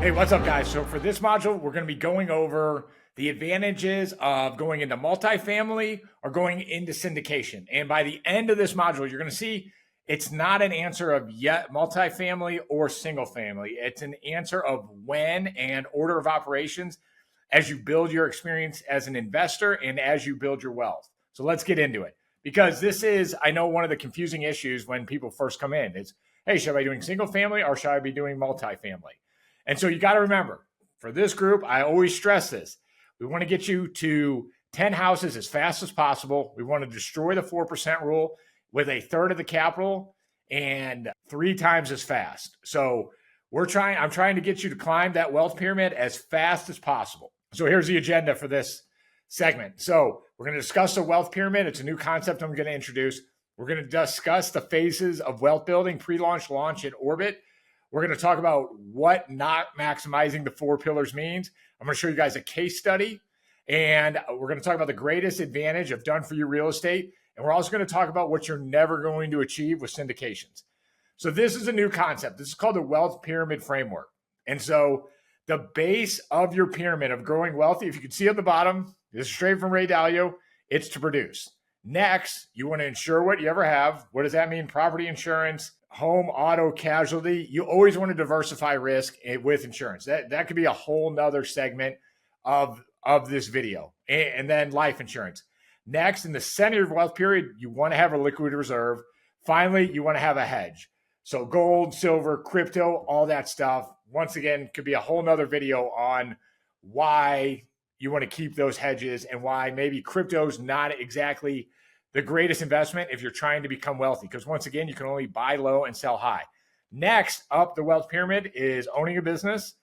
Hey, what's up, guys? So for this module, we're going to be going over the advantages of going into multifamily or going into syndication. And by the end of this module, you're going to see it's not an answer of yet multifamily or single family. It's an answer of when and order of operations as you build your experience as an investor and as you build your wealth. So let's get into it, because this is, I know, one of the confusing issues when people first come in. It's, hey, should I be doing single family or should I be doing multifamily? And so you got to remember, for this group, I always stress this. We want to get you to 10 houses as fast as possible. We want to destroy the 4% rule with a third of the capital and 3 times as fast. So I'm trying to get you to climb that wealth pyramid as fast as possible. So here's the agenda for this segment. So we're going to discuss the wealth pyramid. It's a new concept I'm going to introduce. We're going to discuss the phases of wealth building, pre-launch, launch, and orbit. We're going to talk about what not maximizing the 4 pillars means. I'm going to show you guys a case study, and we're going to talk about the greatest advantage of done-for-you real estate. And we're also going to talk about what you're never going to achieve with syndications. So this is a new concept. This is called the wealth pyramid framework. And so the base of your pyramid of growing wealthy, if you can see at the bottom, this is straight from Ray Dalio, it's to produce. Next, you want to insure what you ever have. What does that mean? Property insurance, home, auto, casualty. You always want to diversify risk with insurance. That could be a whole nother segment of this video. And then life insurance. Next, in the center of your wealth period, you want to have a liquid reserve. Finally, you want to have a hedge. So gold, silver, crypto, all that stuff. Once again, could be a whole nother video on why you want to keep those hedges and why maybe crypto is not exactly the greatest investment if you're trying to become wealthy, because once again, you can only buy low and sell high. Next up the wealth pyramid is owning a business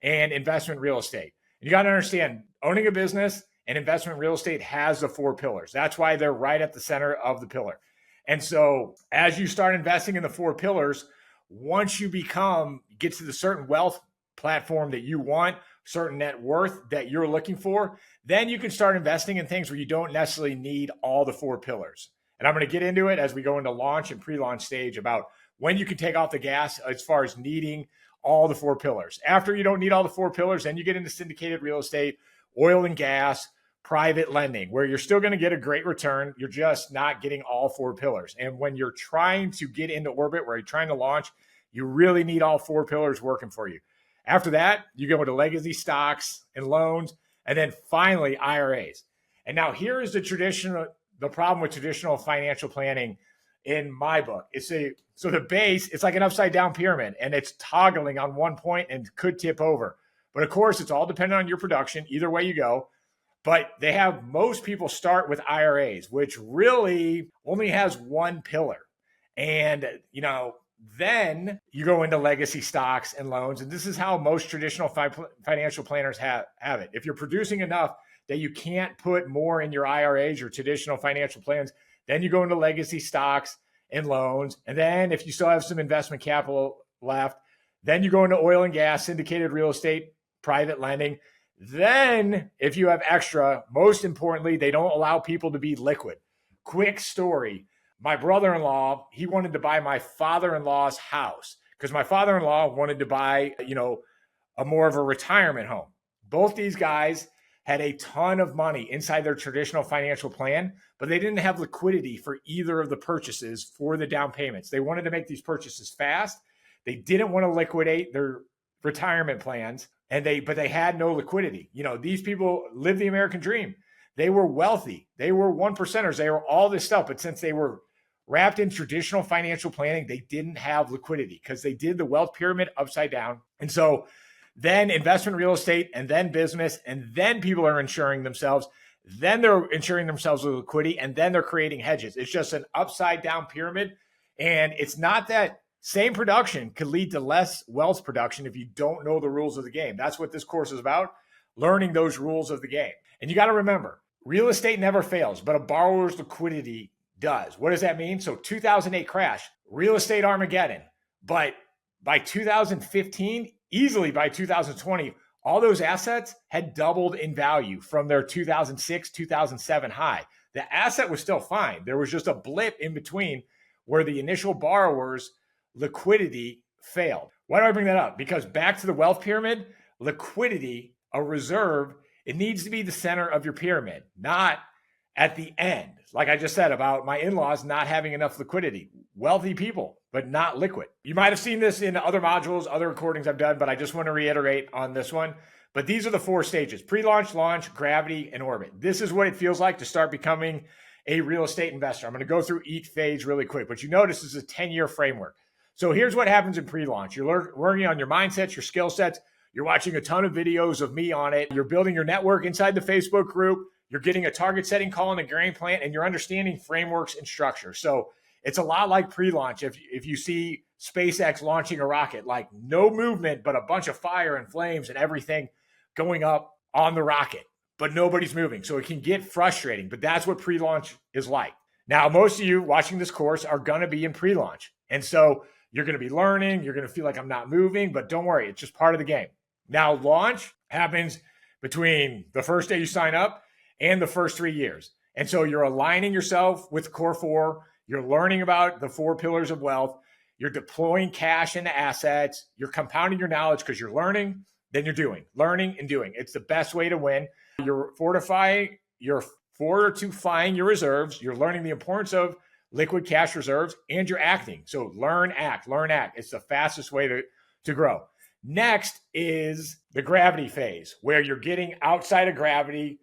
and investment real estate. And you got to understand, owning a business and investment real estate has the 4 pillars. That's why they're right at the center of the pillar. And so as you start investing in the 4 pillars, once you get to the certain wealth platform that you want, certain net worth that you're looking for, then you can start investing in things where you don't necessarily need all the 4 pillars. And I'm going to get into it as we go into launch and pre-launch stage about when you can take off the gas as far as needing all the 4 pillars. After you don't need all the 4 pillars, then you get into syndicated real estate, oil and gas, private lending, where you're still going to get a great return. You're just not getting all 4 pillars. And when you're trying to get into orbit, where you're trying to launch, you really need all 4 pillars working for you. After that, you go into legacy stocks and loans, and then finally IRAs. And now here is the problem with traditional financial planning in my book. So the base, it's like an upside down pyramid, and it's toggling on one point and could tip over. But of course, it's all dependent on your production, either way you go. But most people start with IRAs, which really only has 1 pillar. And, then you go into legacy stocks and loans. And this is how most traditional financial planners have it. If you're producing enough that you can't put more in your IRAs or traditional financial plans, then you go into legacy stocks and loans. And then if you still have some investment capital left, then you go into oil and gas, syndicated real estate, private lending. Then if you have extra, most importantly, they don't allow people to be liquid. Quick story. My brother-in-law, he wanted to buy my father-in-law's house because my father-in-law wanted to buy, a more of a retirement home. Both these guys had a ton of money inside their traditional financial plan, but they didn't have liquidity for either of the purchases for the down payments. They wanted to make these purchases fast. They didn't want to liquidate their retirement plans, but they had no liquidity. These people lived the American dream. They were wealthy. They were 1%ers. They were all this stuff. But since they were wrapped in traditional financial planning, they didn't have liquidity because they did the wealth pyramid upside down. And so then investment real estate, and then business, and then people are insuring themselves. Then they're insuring themselves with liquidity, and then they're creating hedges. It's just an upside down pyramid. And it's not that same production could lead to less wealth production if you don't know the rules of the game. That's what this course is about, learning those rules of the game. And you got to remember, real estate never fails, but a borrower's liquidity does. What does that mean? So 2008 crash, real estate Armageddon. But by 2015, easily by 2020, all those assets had doubled in value from their 2006, 2007 high. The asset was still fine. There was just a blip in between where the initial borrower's liquidity failed. Why do I bring that up? Because back to the wealth pyramid, liquidity, a reserve, it needs to be the center of your pyramid, not at the end. Like I just said about my in-laws not having enough liquidity. Wealthy people, but not liquid. You might have seen this in other modules, other recordings I've done, but I just want to reiterate on this one. But these are the 4 stages: pre-launch, launch, gravity, and orbit. This is what it feels like to start becoming a real estate investor. I'm going to go through each phase really quick, but you notice this is a 10-year framework. So here's what happens in pre-launch. You're working on your mindsets, your skill sets. You're watching a ton of videos of me on it. You're building your network inside the Facebook group. You're getting a target setting call and a game plan, and you're understanding frameworks and structure. So it's a lot like pre-launch. If you see SpaceX launching a rocket, like no movement, but a bunch of fire and flames and everything going up on the rocket, but nobody's moving. So it can get frustrating, but that's what pre-launch is like. Now, most of you watching this course are going to be in pre-launch. And so you're going to be learning. You're going to feel like I'm not moving, but don't worry. It's just part of the game. Now, launch happens between the first day you sign up and the first 3 years. And so you're aligning yourself with Core 4. You're learning about the 4 pillars of wealth. You're deploying cash into assets. You're compounding your knowledge because you're learning, then you're doing. Learning and doing. It's the best way to win. You're fortifying your reserves. You're learning the importance of liquid cash reserves, and you're acting. So learn, act. It's the fastest way to grow. Next is the gravity phase, where you're getting outside of gravity.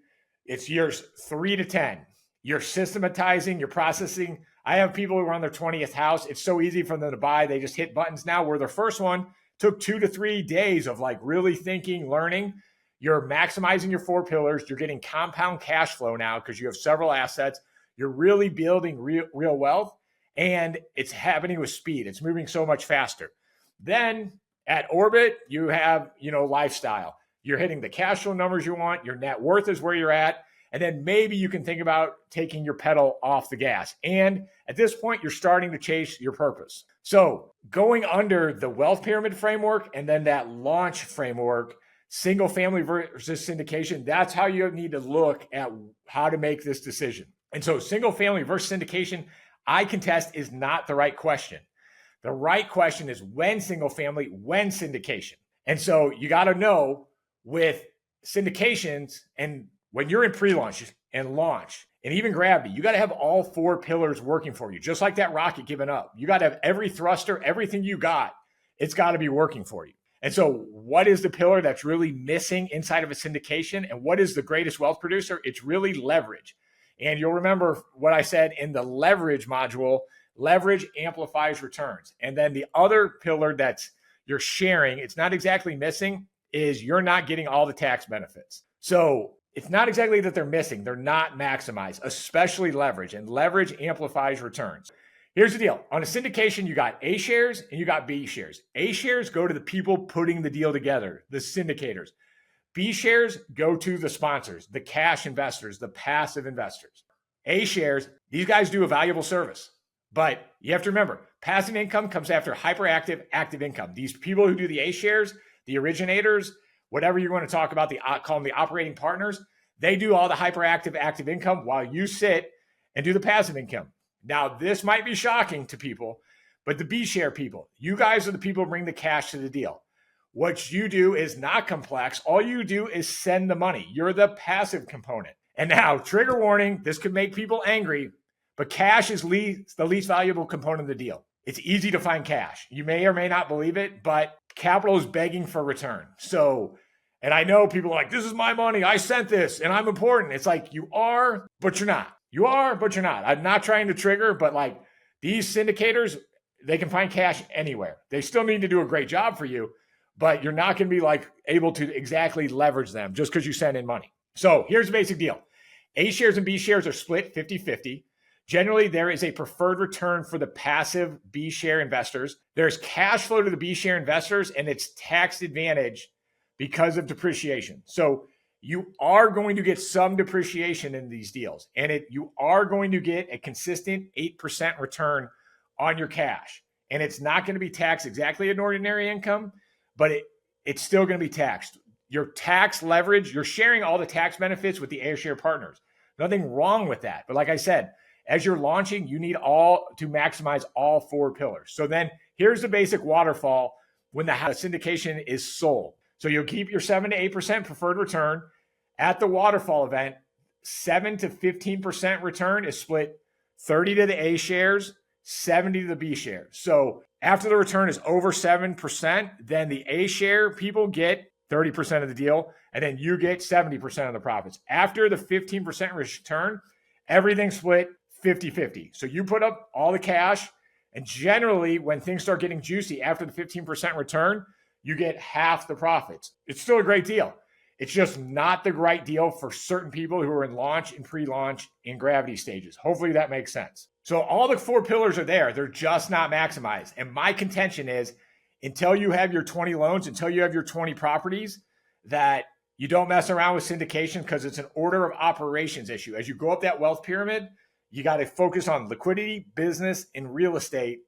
It's years 3 to 10. You're systematizing, you're processing. I have people who are on their 20th house. It's so easy for them to buy. They just hit buttons now, where their first one took 2 to 3 days of like really thinking, learning. You're maximizing your 4 pillars. You're getting compound cash flow now because you have several assets. You're really building real wealth, and it's happening with speed. It's moving so much faster. Then at orbit, you have, lifestyle. You're hitting the cash flow numbers you want. Your net worth is where you're at. And then maybe you can think about taking your pedal off the gas. And at this point, you're starting to chase your purpose. So going under the wealth pyramid framework and then that launch framework, single family versus syndication, that's how you need to look at how to make this decision. And so single family versus syndication, I contest, is not the right question. The right question is when single family, when syndication. And so you got to know with syndications, and when you're in pre-launch and launch and even gravity, you got to have all 4 pillars working for you, just like that rocket giving up. You got to have every thruster, everything you got, it's got to be working for you. And so what is the pillar that's really missing inside of a syndication? And what is the greatest wealth producer? It's really leverage. And you'll remember what I said in the leverage module: leverage amplifies returns. And then the other pillar that's you're sharing, it's not exactly missing, is you're not getting all the tax benefits. So it's not exactly that they're missing. They're not maximized, especially leverage. And leverage amplifies returns. Here's the deal. On a syndication, you got A shares and you got B shares. A shares go to the people putting the deal together, the syndicators. B shares go to the sponsors, the cash investors, the passive investors. A shares, these guys do a valuable service. But you have to remember, passive income comes after hyperactive, active income. These people who do the A shares, the originators, whatever you want to talk about, call them the operating partners, they do all the hyperactive, active income while you sit and do the passive income. Now, this might be shocking to people, but the B share people, you guys are the people who bring the cash to the deal. What you do is not complex. All you do is send the money. You're the passive component. And now, trigger warning, this could make people angry, but cash is the least valuable component of the deal. It's easy to find cash. You may or may not believe it, but capital is begging for return. So, and I know people are like, this is my money. I sent this and I'm important. It's like, you are, but you're not. You are, but you're not. I'm not trying to trigger, but like these syndicators, they can find cash anywhere. They still need to do a great job for you, but you're not going to be like able to exactly leverage them just because you send in money. So here's the basic deal. A shares and B shares are split 50-50. Generally, there is a preferred return for the passive B share investors. There's cash flow to the B share investors, and it's tax advantage because of depreciation. So you are going to get some depreciation in these deals, and you are going to get a consistent 8% return on your cash. And it's not going to be taxed exactly an ordinary income, but it's still going to be taxed. Your tax leverage, you're sharing all the tax benefits with the A share partners. Nothing wrong with that. But like I said, as you're launching, you need all to maximize all 4 pillars. So then here's the basic waterfall when the syndication is sold. So you'll keep your 7 to 8% preferred return. At the waterfall event, 7 to 15% return is split 30 to the A shares, 70 to the B shares. So after the return is over 7%, then the A share people get 30% of the deal, and then you get 70% of the profits. After the 15% return, everything's split 50-50. So you put up all the cash, and generally when things start getting juicy after the 15% return, you get half the profits. It's still a great deal. It's just not the right deal for certain people who are in launch and pre-launch and gravity stages. Hopefully that makes sense. So all the 4 pillars are there. They're just not maximized. And my contention is until you have your 20 loans, until you have your 20 properties, that you don't mess around with syndication because it's an order of operations issue. As you go up that wealth pyramid, you got to focus on liquidity, business, and real estate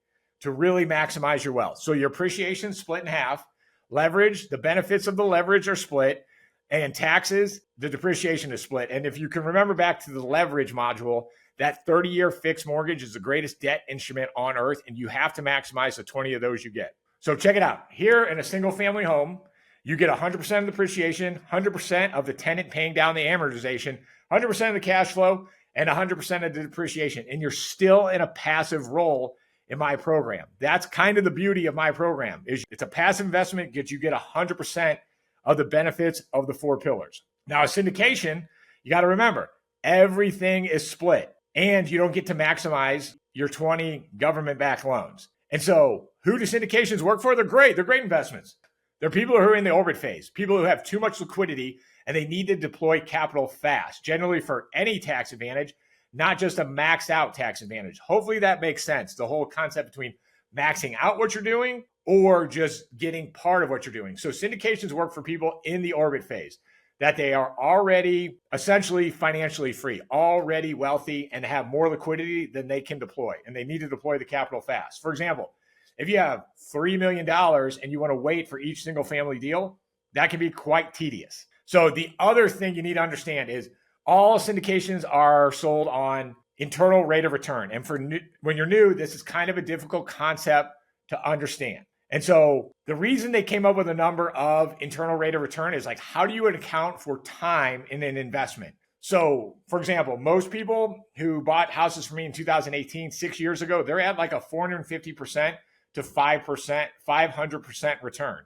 to really maximize your wealth. So your appreciation split in half, leverage, the benefits of the leverage are split, and taxes, the depreciation is split. And if you can remember back to the leverage module, that 30-year fixed mortgage is the greatest debt instrument on earth, and you have to maximize the 20 of those you get. So check it out. Here in a single family home, you get 100% of the depreciation, 100% of the tenant paying down the amortization, 100% of the cash flow, and 100% of the depreciation. And you're still in a passive role in my program. That's kind of the beauty of my program. Is it's a passive investment, you get 100% of the benefits of the 4 pillars. Now, a syndication, you got to remember, everything is split, and you don't get to maximize your 20 government-backed loans. And so who do syndications work for? They're great. They're great investments. They're people who are in the orbit phase, people who have too much liquidity and they need to deploy capital fast, generally for any tax advantage, not just a maxed out tax advantage. Hopefully that makes sense. The whole concept between maxing out what you're doing or just getting part of what you're doing. So syndications work for people in the orbit phase, that they are already essentially financially free, already wealthy, and have more liquidity than they can deploy. And they need to deploy the capital fast. For example, if you have $3 million and you want to wait for each single family deal, that can be quite tedious. So the other thing you need to understand is all syndications are sold on internal rate of return. And when you're new, this is kind of a difficult concept to understand. And so the reason they came up with a number of internal rate of return is like, how do you account for time in an investment? So for example, most people who bought houses from me in 2018, 6 years ago, they're at like a 450% to 5%, 500% return.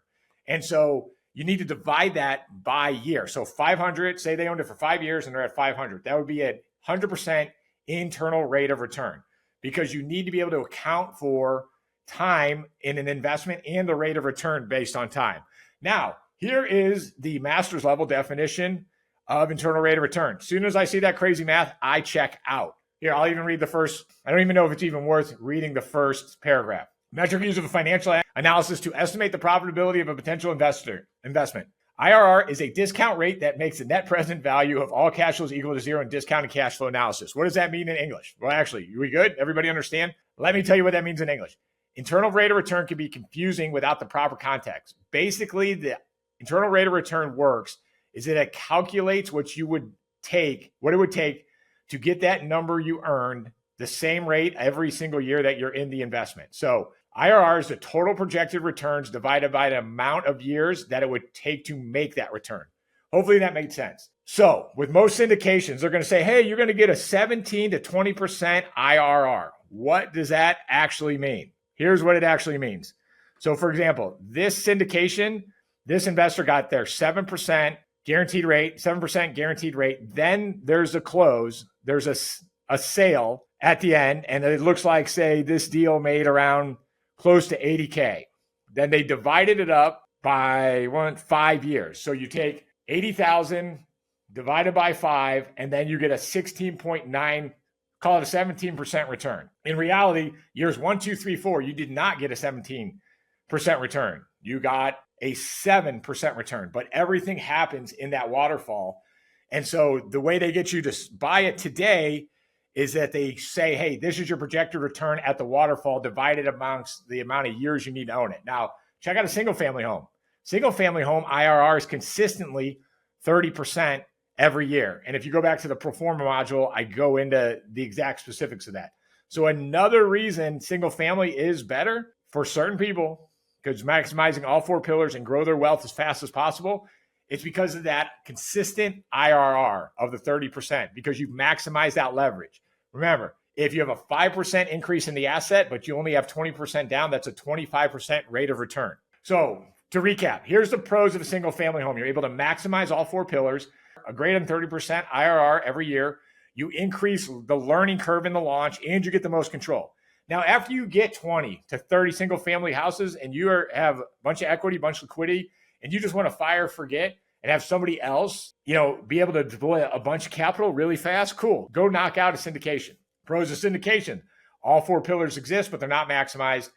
And so you need to divide that by year. So 500, say they owned it for 5 years and they're at 500. That would be a 100% internal rate of return, because you need to be able to account for time in an investment and the rate of return based on time. Now, here is the master's level definition of internal rate of return. As soon as I see that crazy math, I check out. Here, I'll even read the first. I don't even know if it's even worth reading the first paragraph. Metric use of a financial analysis to estimate the profitability of a potential investment. IRR is a discount rate that makes the net present value of all cash flows equal to zero in discounted cash flow analysis. What does that mean in English? Well, actually, are we good? Everybody understand? Let me tell you what that means in English. Internal rate of return can be confusing without the proper context. Basically, the internal rate of return works is that it calculates what it would take to get that number you earned the same rate every single year that you're in the investment. So IRR is the total projected returns divided by the amount of years that it would take to make that return. Hopefully that made sense. So with most syndications, they're going to say, hey, you're going to get a 17 to 20% IRR. What does that actually mean? Here's what it actually means. So for example, this syndication, this investor got their 7% guaranteed rate, 7% guaranteed rate. Then there's a close. There's a sale at the end. And it looks like, say, this deal made around close to 80K. Then they divided it up by 5 years. So you take 80,000 divided by 5, and then you get a 16.9, call it a 17% return. In reality, years 1, 2, 3, 4, you did not get a 17% return. You got a 7% return, but everything happens in that waterfall. And so the way they get you to buy it today is that they say, hey, this is your projected return at the waterfall divided amongst the amount of years you need to own it. Now, check out a single family home. Single family home IRR is consistently 30% every year. And if you go back to the pro forma module, I go into the exact specifics of that. So another reason single family is better for certain people, because maximizing all four pillars and grow their wealth as fast as possible, it's because of that consistent IRR of the 30%, because you've maximized that leverage. Remember, if you have a 5% increase in the asset, but you only have 20% down, that's a 25% rate of return. So to recap, here's the pros of a single family home. You're able to maximize all four pillars, a greater than 30% IRR every year. You increase the learning curve in the launch, and you get the most control. Now, after you get 20 to 30 single family houses and you have a bunch of equity, bunch of liquidity, and you just want to fire, forget, and have somebody else, be able to deploy a bunch of capital really fast, cool. Go knock out a syndication. Pros of syndication. All four pillars exist, but they're not maximized.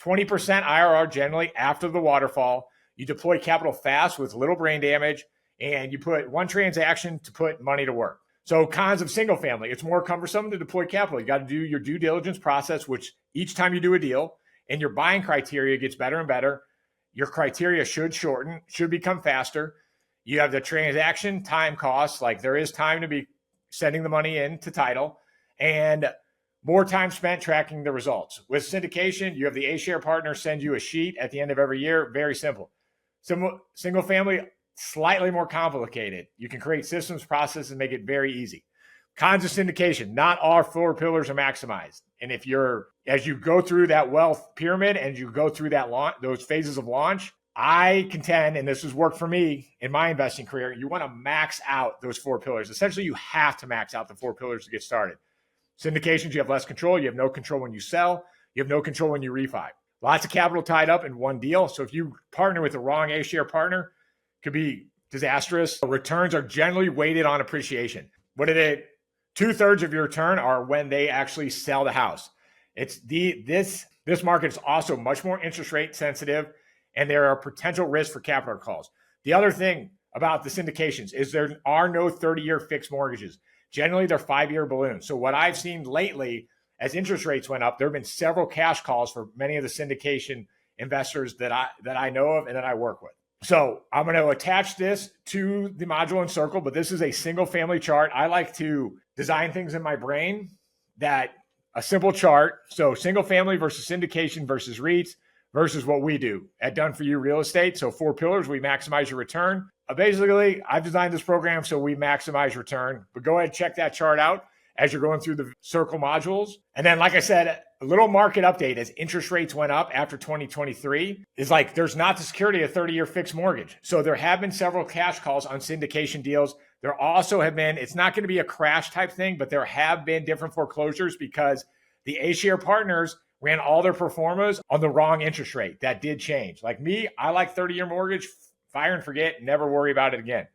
20% IRR generally after the waterfall. You deploy capital fast with little brain damage, and you put one transaction to put money to work. So cons of single family, it's more cumbersome to deploy capital. You got to do your due diligence process, which each time you do a deal, and your buying criteria gets better and better. Your criteria should shorten, should become faster. You have the transaction time costs, like there is time to be sending the money into title, and more time spent tracking the results. With syndication, you have the A-share partner send you a sheet at the end of every year. Very simple. Single family, slightly more complicated. You can create systems, processes, and make it very easy. Cons of syndication, not all four pillars are maximized. And as you go through that wealth pyramid and you go through those phases of launch, I contend, and this has worked for me in my investing career, you want to max out those four pillars. Essentially, you have to max out the four pillars to get started. Syndications, you have less control. You have no control when you sell. You have no control when you refi. Lots of capital tied up in one deal. So if you partner with the wrong A-share partner, it could be disastrous. Returns are generally weighted on appreciation. 2/3 of your return are when they actually sell the house. This market is also much more interest rate sensitive, and there are potential risks for capital calls. The other thing about the syndications is there are no 30-year fixed mortgages. Generally, they're 5-year balloons. So what I've seen lately, as interest rates went up, there have been several cash calls for many of the syndication investors that I know of and that I work with. So I'm going to attach this to the module and circle, but this is a single family chart. I like to design things in my brain that a simple chart. So single family versus syndication versus REITs versus what we do at Done For You Real Estate. So 4 pillars, we maximize your return. Basically, I've designed this program so we maximize return, but go ahead and check that chart out as you're going through the circle modules. And then, like I said, a little market update as interest rates went up after 2023 is like there's not the security of 30-year fixed mortgage. So there have been several cash calls on syndication deals. There also have been, it's not going to be a crash type thing, but there have been different foreclosures because the A-share partners ran all their pro formas on the wrong interest rate. That did change. Like me, I like 30-year mortgage, fire and forget, never worry about it again.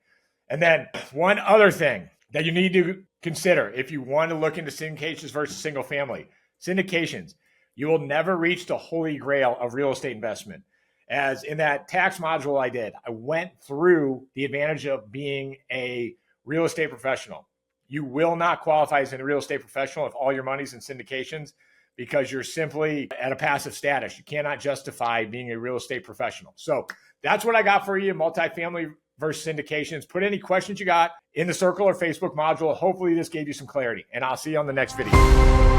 And then one other thing that you need to consider if you want to look into syndications versus single family. Syndications, you will never reach the holy grail of real estate investment. As in that tax module I went through the advantage of being a real estate professional. You will not qualify as a real estate professional if all your money's in syndications because you're simply at a passive status. You cannot justify being a real estate professional. So that's what I got for you, multifamily versus syndications. Put any questions you got in the circle or Facebook module. Hopefully this gave you some clarity, and I'll see you on the next video.